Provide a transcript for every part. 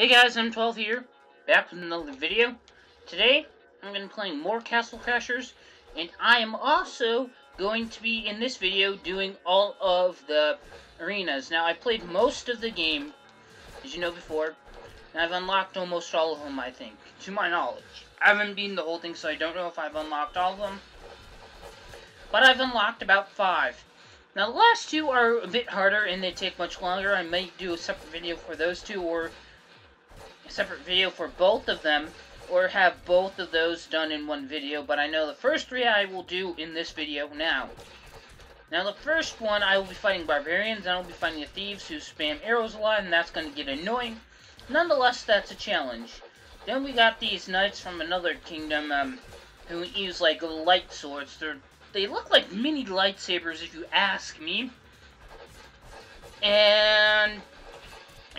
Hey guys, M12 here, back with another video. Today, I'm going to be playing more Castle Crashers, and I am also going to be, in this video, doing all of the arenas. Now, I played most of the game, as you know before, and I've unlocked almost all of them, I think, to my knowledge. I haven't beaten the whole thing, so I don't know if I've unlocked all of them, but I've unlocked about 5. Now, the last 2 are a bit harder, and they take much longer. I might do a separate video for those 2, or separate video for both of them, or have both of those done in one video, but I know the first 3 I will do in this video now. Now the first one, I will be fighting barbarians, and I will be fighting the thieves who spam arrows a lot, and that's going to get annoying. Nonetheless, that's a challenge. Then we got these knights from another kingdom, who use like light swords. They look like mini lightsabers if you ask me. And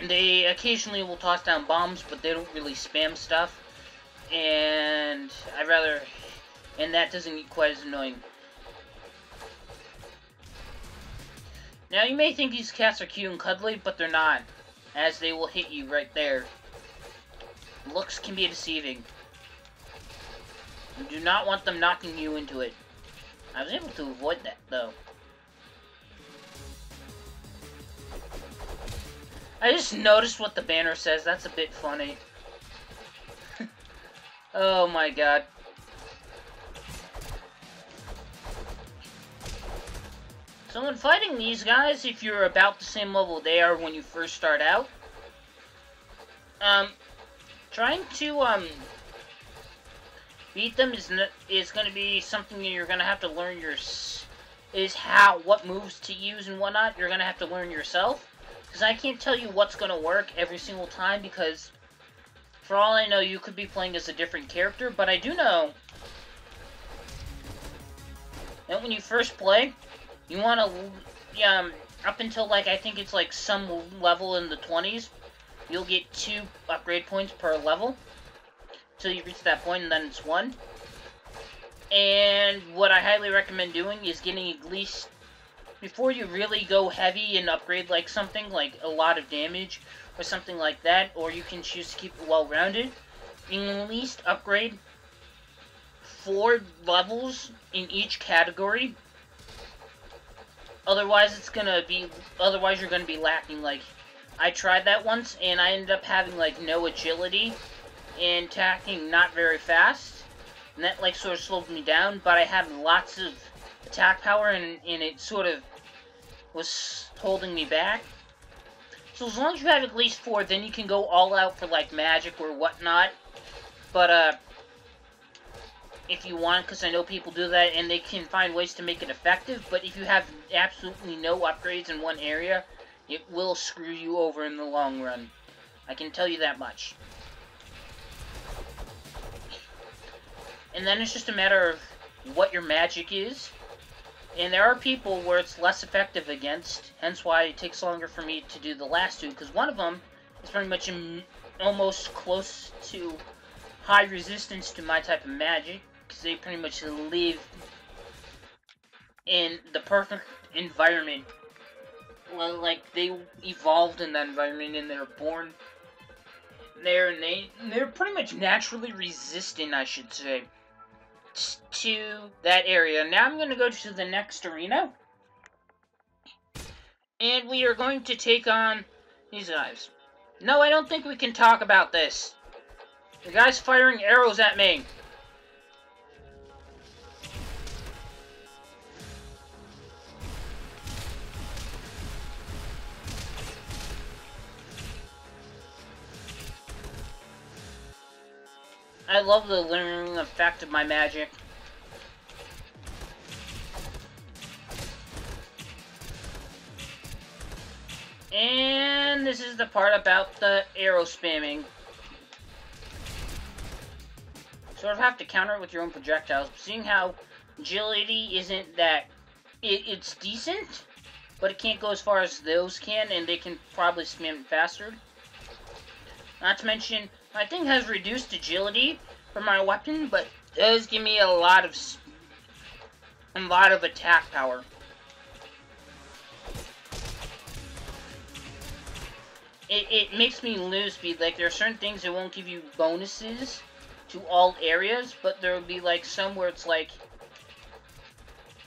they occasionally will toss down bombs, but they don't really spam stuff. And that doesn't get quite as annoying. Now, you may think these cats are cute and cuddly, but they're not, as they will hit you right there. Looks can be deceiving. You do not want them knocking you into it. I was able to avoid that, though. I just noticed what the banner says. That's a bit funny. Oh my god. So when fighting these guys, if you're about the same level they are when you first start out, trying to beat them is going to be something that you're going to have to learn what moves to use and whatnot. You're going to have to learn yourself. Because I can't tell you what's going to work every single time, because for all I know, you could be playing as a different character, but I do know that when you first play, you want to, up until, like, I think it's, like, some level in the 20s, you'll get 2 upgrade points per level, until you reach that point, and then it's 1. And what I highly recommend doing is getting at least, before you really go heavy and upgrade like something, like a lot of damage, or something like that, or you can choose to keep it well-rounded, you can at least upgrade 4 levels in each category. Otherwise you're gonna be lacking. Like, I tried that once, and I ended up having, like, no agility, and attacking not very fast, and that, like, sort of slowed me down, but I had lots of attack power, and it sort of was holding me back. So as long as you have at least 4, then you can go all out for, like, magic or whatnot. But, if you want, because I know people do that, and they can find ways to make it effective, but if you have absolutely no upgrades in one area, it will screw you over in the long run. I can tell you that much. And then it's just a matter of what your magic is. And there are people where it's less effective against, hence why it takes longer for me to do the last 2, because one of them is pretty much almost close to high resistance to my type of magic, because they pretty much live in the perfect environment. Well, like, they evolved in that environment, and they're born there, and they're pretty much naturally resistant, I should say, to that area. Now I'm going to go to the next arena, and we are going to take on these guys. No, I don't think we can talk about this. The guy's firing arrows at me. I love the lingering effect of my magic. And this is the part about the arrow spamming. Sort of have to counter it with your own projectiles. Seeing how agility isn't that... It's decent, but it can't go as far as those can, and they can probably spam it faster. Not to mention, my thing has reduced agility for my weapon, but does give me a lot of attack power. it makes me lose speed. Like, there are certain things that won't give you bonuses to all areas, but there will be, like, some where it's like,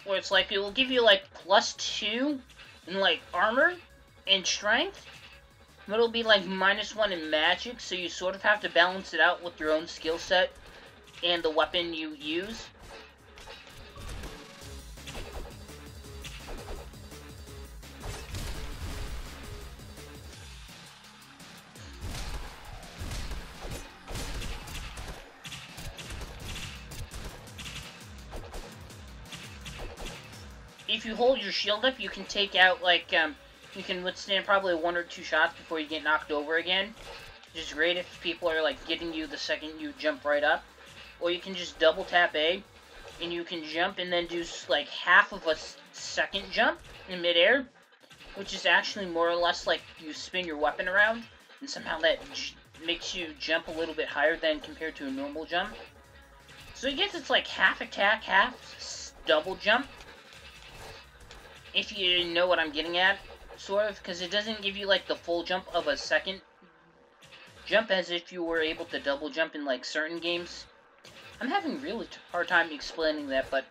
it will give you, like, +2 in, like, armor and strength, but it'll be, like, -1 in magic, so you sort of have to balance it out with your own skill set and the weapon you use. If you hold your shield up, you can take out, like, you can withstand probably 1 or 2 shots before you get knocked over again. Which is great if people are, like, getting you the second you jump right up. Or you can just double tap A, and you can jump and then do, like, half of a second jump in midair. Which is actually more or less like you spin your weapon around, and somehow that makes you jump a little bit higher than compared to a normal jump. So I guess it's like half attack, half double jump. If you know what I'm getting at, sort of, because it doesn't give you, like, the full jump of a second jump as if you were able to double jump in, like, certain games. I'm having a really hard time explaining that, but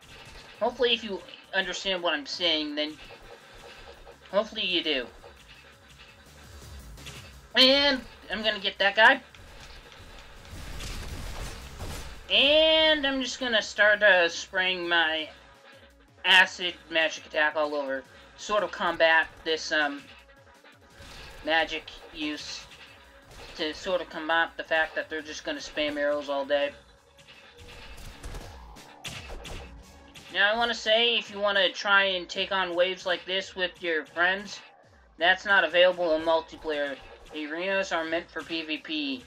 hopefully if you understand what I'm saying, then hopefully you do. And I'm gonna get that guy. And I'm just gonna start spraying my acid magic attack all over, sort of combat this magic use, to sort of combat the fact that they're just gonna spam arrows all day. Now I want to say, if you want to try and take on waves like this with your friends, that's not available in multiplayer. The arenas are meant for PvP.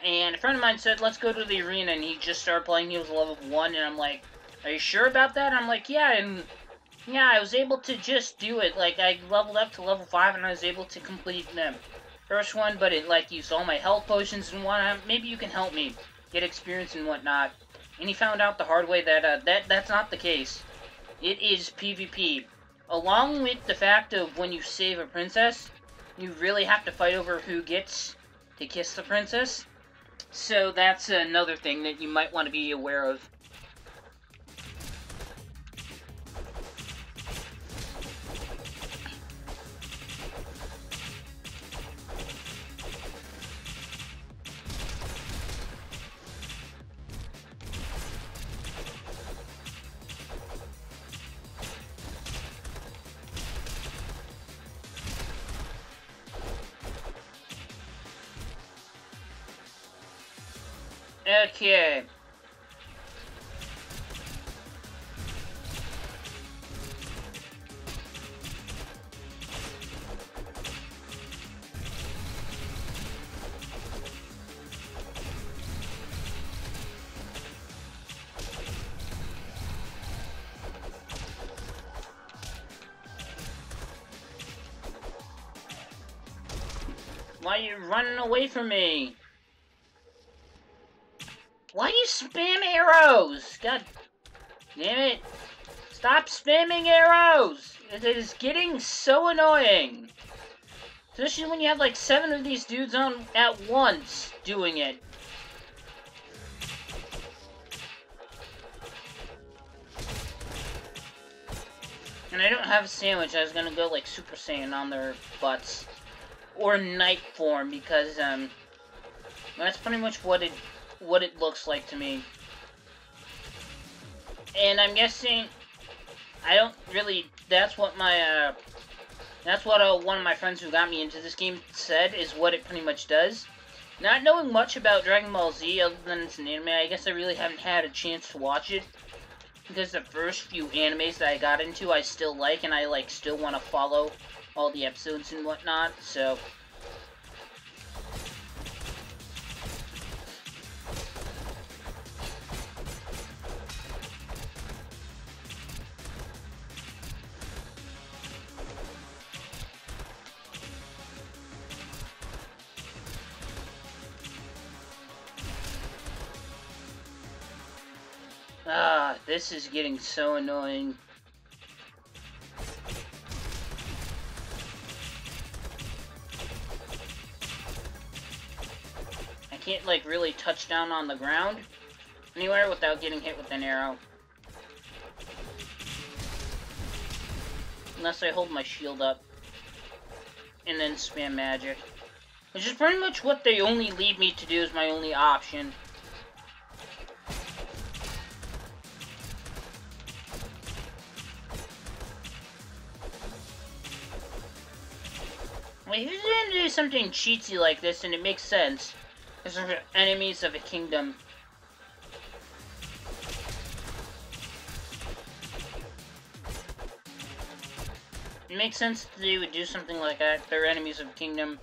And a friend of mine said, let's go to the arena, and he just started playing. He was level 1, and I'm like, are you sure about that? I'm like, yeah, and yeah, I was able to just do it. Like, I leveled up to level 5, and I was able to complete the first one, but it, like, used all my health potions and whatnot. Maybe you can help me get experience and whatnot. And he found out the hard way that, that's not the case. It is PvP. Along with the fact of when you save a princess, you really have to fight over who gets to kiss the princess. So that's another thing that you might want to be aware of. Okay. Why are you running away from me? Why do you spam arrows? God damn it. Stop spamming arrows! It is getting so annoying. Especially when you have like 7 of these dudes on at once doing it. And I don't have a sandwich. I was gonna go like Super Saiyan on their butts. Or Night Form, because that's pretty much what it looks like to me. And I'm guessing I don't really, that's what my one of my friends who got me into this game said is what it pretty much does. Not knowing much about Dragon Ball Z other than it's an anime, I guess I really haven't had a chance to watch it. Because the first few animes that I got into I still like, and I like still want to follow all the episodes and whatnot, so. This is getting so annoying. can't, like, really touch down on the ground anywhere without getting hit with an arrow. Unless I hold my shield up. And then spam magic. Which is pretty much what they only leave me to do as my only option. Like, if you're gonna do something cheatsy like this, and it makes sense. Because they're enemies of a kingdom. It makes sense that they would do something like that. They're enemies of a kingdom.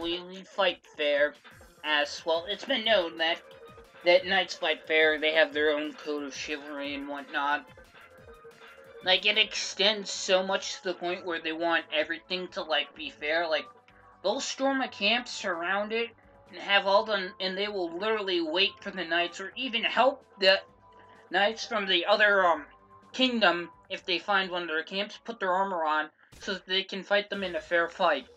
We fight fair. As well, it's been known that knights fight fair. They have their own code of chivalry and whatnot. Like, it extends so much to the point where they want everything to, like, be fair. Like, they'll storm a camp, surround it, and have all the... And they will literally wait for the knights, or even help the knights from the other, kingdom, if they find one of their camps, put their armor on, so that they can fight them in a fair fight.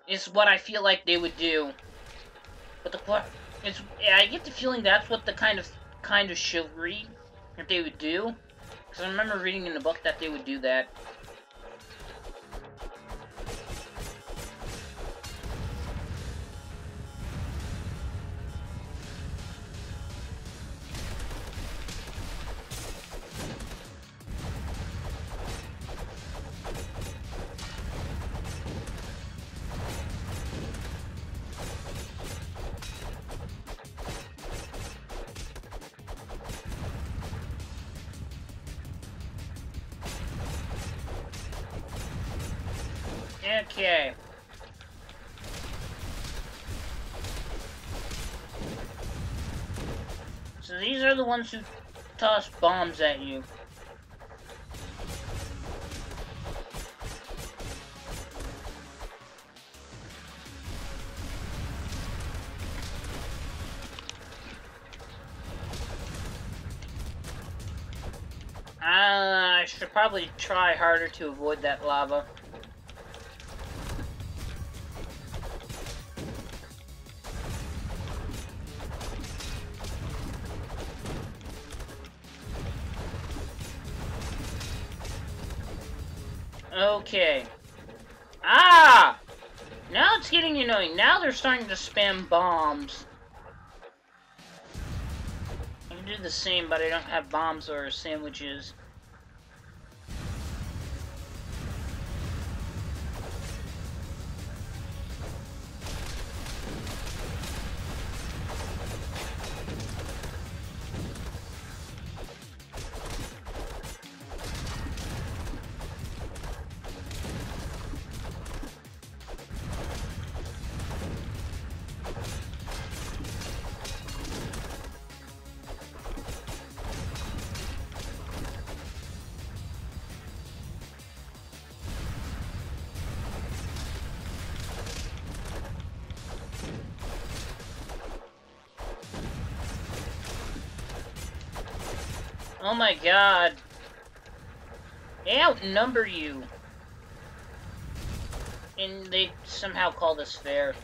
Is what I feel like they would do. But I get the feeling that's what the kind of chivalry that they would do. Because I remember reading in the book that they would do that. Okay. So these are the ones who toss bombs at you. I should probably try harder to avoid that lava. Okay. Ah! Now it's getting annoying. Now they're starting to spam bombs. I can do the same, but I don't have bombs or sandwiches. Oh my god. They outnumber you. And they somehow call this fair.